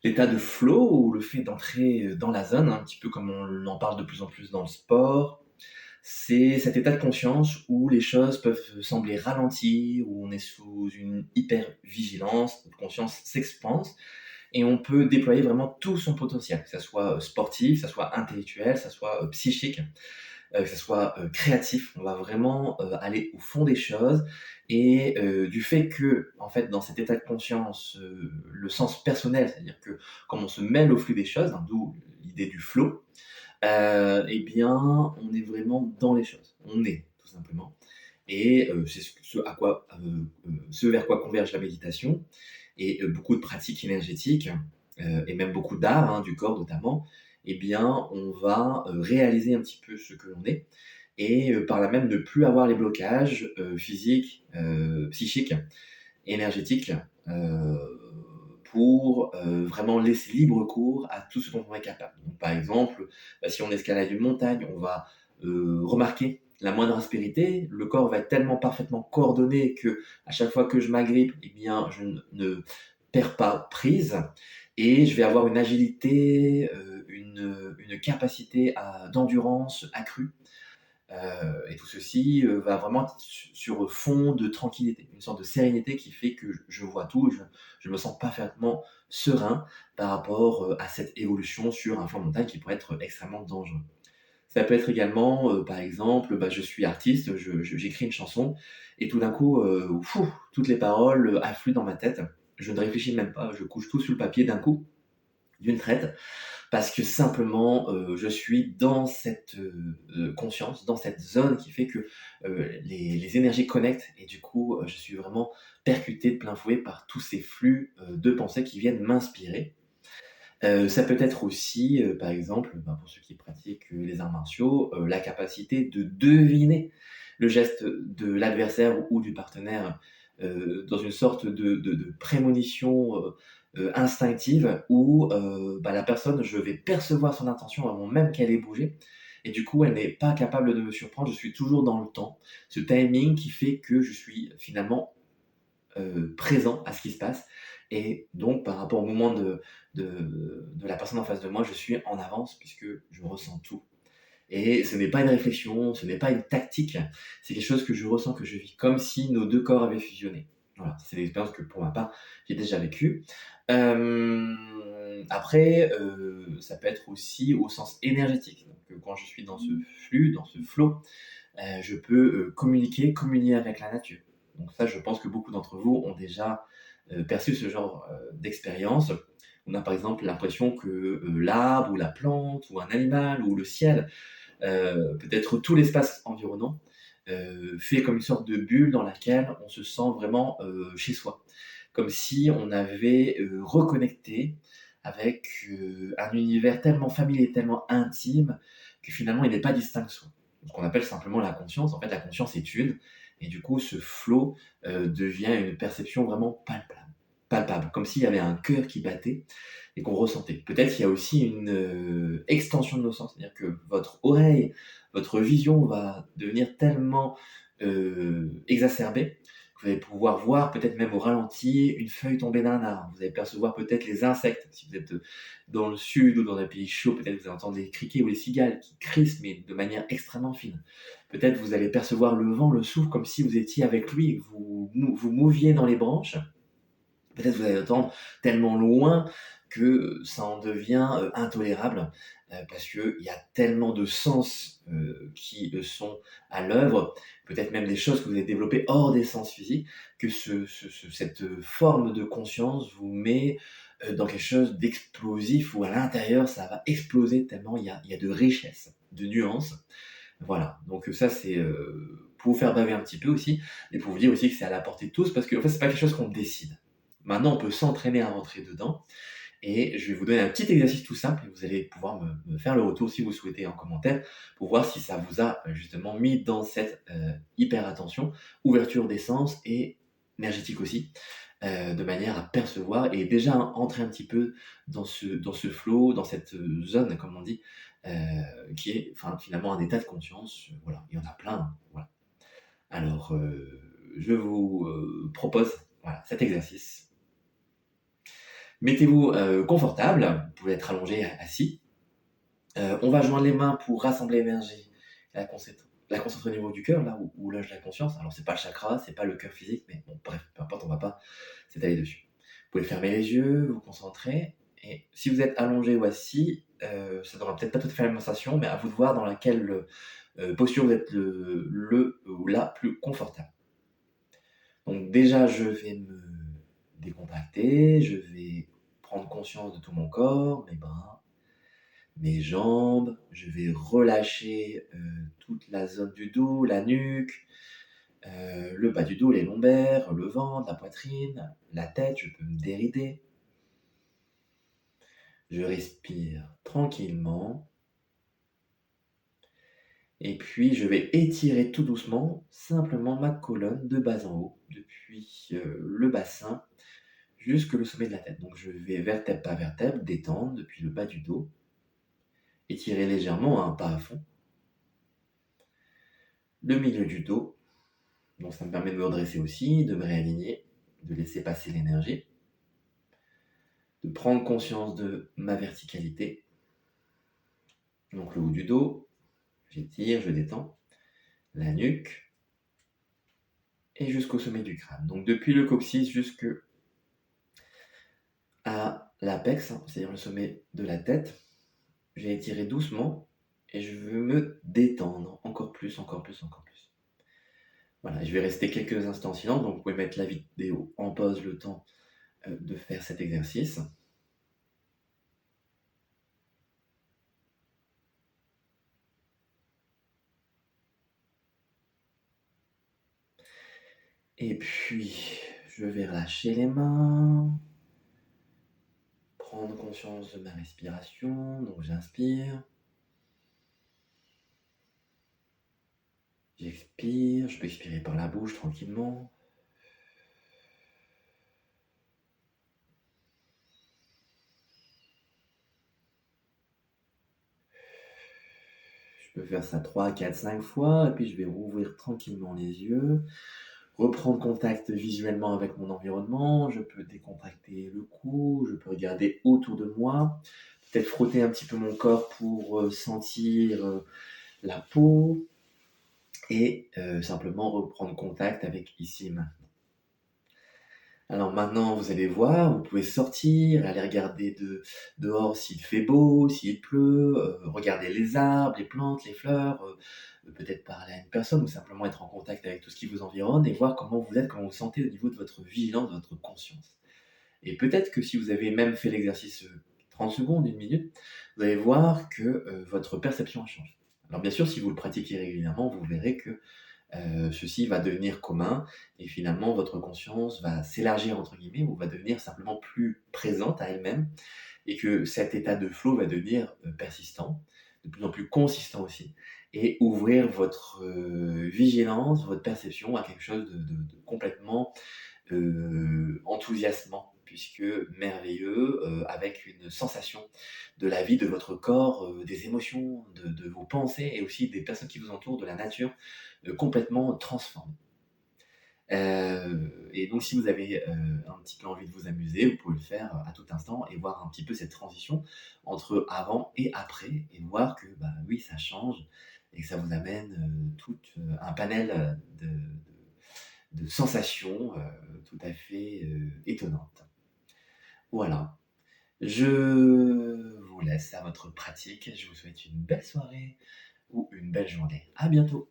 L'état de flow ou le fait d'entrer, dans la zone, un petit peu comme on en parle de plus en plus dans le sport, c'est cet état de conscience où les choses peuvent sembler ralentir, où on est sous une hyper-vigilance, notre conscience s'expanse et on peut déployer vraiment tout son potentiel, que ça soit, sportif, que ça soit intellectuel, que ça soit, psychique, que ça soit, créatif. On va vraiment, aller au fond des choses et du fait que, en fait, dans cet état de conscience, le sens personnel, c'est-à-dire que comme on se mêle au flux des choses, hein, d'où l'idée du flow, et bien, on est vraiment dans les choses. On est, tout simplement et c'est ce vers quoi converge la méditation et beaucoup de pratiques énergétiques, et même beaucoup d'art, hein, du corps notamment, eh bien, on va, réaliser un petit peu ce que l'on est et par là même ne plus avoir les blocages, physiques, psychiques, énergétiques, heu, pour, vraiment laisser libre cours à tout ce dont on est capable. Donc par exemple, si on escalade une montagne, on va, remarquer la moindre aspérité, le corps va être tellement parfaitement coordonné que à chaque fois que je m'agrippe, eh bien, je ne perds pas prise et je vais avoir une agilité, une capacité d'endurance accrue. Et tout ceci, va vraiment être sur fond de tranquillité, une sorte de sérénité qui fait que je vois tout et je me sens parfaitement serein par rapport, à cette évolution sur un flanc de montagne qui pourrait être extrêmement dangereux. Ça peut être également, par exemple, je suis artiste, j'écris une chanson et tout d'un coup, toutes les paroles, affluent dans ma tête. Je ne réfléchis même pas, je couche tout sur le papier d'un coup, d'une traite parce que simplement, je suis dans cette, conscience, dans cette zone qui fait que, les énergies connectent et du coup, je suis vraiment percuté de plein fouet par tous ces flux, de pensées qui viennent m'inspirer. Ça peut être aussi, par exemple, pour ceux qui pratiquent, les arts martiaux, la capacité de deviner le geste de l'adversaire ou du partenaire, dans une sorte de prémonition, instinctive où, la personne, je vais percevoir son intention avant même qu'elle ait bougé et du coup, elle n'est pas capable de me surprendre. Je suis toujours dans le temps. Ce timing qui fait que je suis finalement présent à ce qui se passe et donc par rapport au moment de la personne en face de moi, je suis en avance puisque je ressens tout et ce n'est pas une réflexion, ce n'est pas une tactique, c'est quelque chose que je ressens, que je vis, comme si nos 2 corps avaient fusionné. Voilà, c'est l'expérience que pour ma part, j'ai déjà vécue. Après, ça peut être aussi au sens énergétique. Donc, quand je suis dans ce flux, dans ce flow, je peux, communier avec la nature. Donc ça, je pense que beaucoup d'entre vous ont déjà, perçu ce genre, d'expérience. On a par exemple l'impression que, l'arbre ou la plante ou un animal ou le ciel, peut-être tout l'espace environnant, fait comme une sorte de bulle dans laquelle on se sent vraiment, chez soi. Comme si on avait, reconnecté avec, un univers tellement familier, tellement intime que finalement il n'est pas distinct de soi. Ce qu'on appelle simplement la conscience. En fait, la conscience est une et du coup ce flow, devient une perception vraiment palpable, comme s'il y avait un cœur qui battait et qu'on ressentait. Peut-être qu'il y a aussi une, extension de nos sens, c'est-à-dire que votre oreille, votre vision va devenir tellement, exacerbée que vous allez pouvoir voir peut-être même au ralenti une feuille tomber d'un arbre. Vous allez percevoir peut-être les insectes. Si vous êtes, dans le sud ou dans un pays chaud, peut-être vous allez entendre les criquets ou les cigales qui crissent, mais de manière extrêmement fine. Peut-être vous allez percevoir le vent, le souffle, comme si vous étiez avec lui et que vous mouviez dans les branches. Peut-être vous allez entendre tellement loin que ça en devient, intolérable, parce qu'il y a tellement de sens, qui, sont à l'œuvre, peut-être même des choses que vous avez développées hors des sens physiques, que cette, forme de conscience vous met, dans quelque chose d'explosif où à l'intérieur ça va exploser tellement il y a de richesse, de nuances. Voilà, donc ça c'est, pour vous faire baver un petit peu aussi et pour vous dire aussi que c'est à la portée de tous parce qu'en fait c'est pas quelque chose qu'on décide. Maintenant on peut s'entraîner à rentrer dedans et je vais vous donner un petit exercice tout simple et vous allez pouvoir me faire le retour si vous souhaitez en commentaire pour voir si ça vous a, justement mis dans cette, hyper attention, ouverture des sens et énergétique aussi, de manière à percevoir et déjà entrer un petit peu dans ce flow, dans cette, zone comme on dit, qui est enfin finalement un état de conscience, voilà. Il y en a plein, hein, voilà. Alors, je vous, propose, voilà, cet exercice. Mettez-vous confortable, vous pouvez être allongé, assis. On va joindre les mains pour rassembler l'énergie, la concentrer au niveau du cœur, là où loge la conscience. Alors c'est pas le chakra, c'est pas le cœur physique, mais bon, bref, peu importe, on va pas s'étaler dessus. Vous pouvez fermer les yeux, vous concentrer, et si vous êtes allongé ou assis, ça n'aura peut-être pas tout à fait la même sensation, mais à vous de voir dans laquelle posture vous êtes le ou la plus confortable. Donc déjà, je vais me décontracter, je vais prendre conscience de tout mon corps, mes bras, mes jambes, je vais relâcher toute la zone du dos, la nuque, le bas du dos, les lombaires, le ventre, la poitrine, la tête, je peux me dérider. Je respire tranquillement. Et puis je vais étirer tout doucement, simplement ma colonne de bas en haut, depuis le bassin jusque le sommet de la tête. Donc je vais vertèbre par vertèbre détendre depuis le bas du dos, étirer légèrement, hein, pas à fond. Le milieu du dos, donc ça me permet de me redresser aussi, de me réaligner, de laisser passer l'énergie, de prendre conscience de ma verticalité. Donc le haut du dos, j'étire, je détends, la nuque et jusqu'au sommet du crâne. Donc depuis le coccyx jusque à l'apex, hein, c'est-à-dire le sommet de la tête. J'ai étiré doucement et je veux me détendre encore plus, encore plus, encore plus. Voilà, je vais rester quelques instants en silence, donc vous pouvez mettre la vidéo en pause le temps de faire cet exercice. Et puis, je vais relâcher les mains, prendre conscience de ma respiration, donc j'inspire. J'expire, je peux expirer par la bouche tranquillement. Je peux faire ça 3, 4, 5 fois, et puis je vais rouvrir tranquillement les yeux, reprendre contact visuellement avec mon environnement, je peux décontracter le cou, je peux regarder autour de moi, peut-être frotter un petit peu mon corps pour sentir la peau, et simplement reprendre contact avec ici et maintenant. Alors maintenant, vous allez voir, vous pouvez sortir, aller regarder dehors s'il fait beau, s'il pleut, regarder les arbres, les plantes, les fleurs, peut-être parler à une personne ou simplement être en contact avec tout ce qui vous environne et voir comment vous êtes, comment vous vous sentez au niveau de votre vigilance, de votre conscience. Et peut-être que si vous avez même fait l'exercice 30 secondes, 1 minute, vous allez voir que votre perception a changé. Alors bien sûr, si vous le pratiquez régulièrement, vous verrez que ceci va devenir commun et finalement votre conscience va s'élargir entre guillemets ou va devenir simplement plus présente à elle-même et que cet état de flow va devenir persistant, de plus en plus consistant aussi et ouvrir votre vigilance, votre perception à quelque chose de complètement enthousiasmant puisque merveilleux, avec une sensation de la vie de votre corps, des émotions, de vos pensées et aussi des personnes qui vous entourent, de la nature, complètement transformée. Et donc si vous avez un petit peu envie de vous amuser, vous pouvez le faire à tout instant et voir un petit peu cette transition entre avant et après et voir que bah, oui, ça change et que ça vous amène tout un panel de sensations tout à fait étonnantes. Voilà. Je vous laisse à votre pratique. Je vous souhaite une belle soirée ou une belle journée. À bientôt.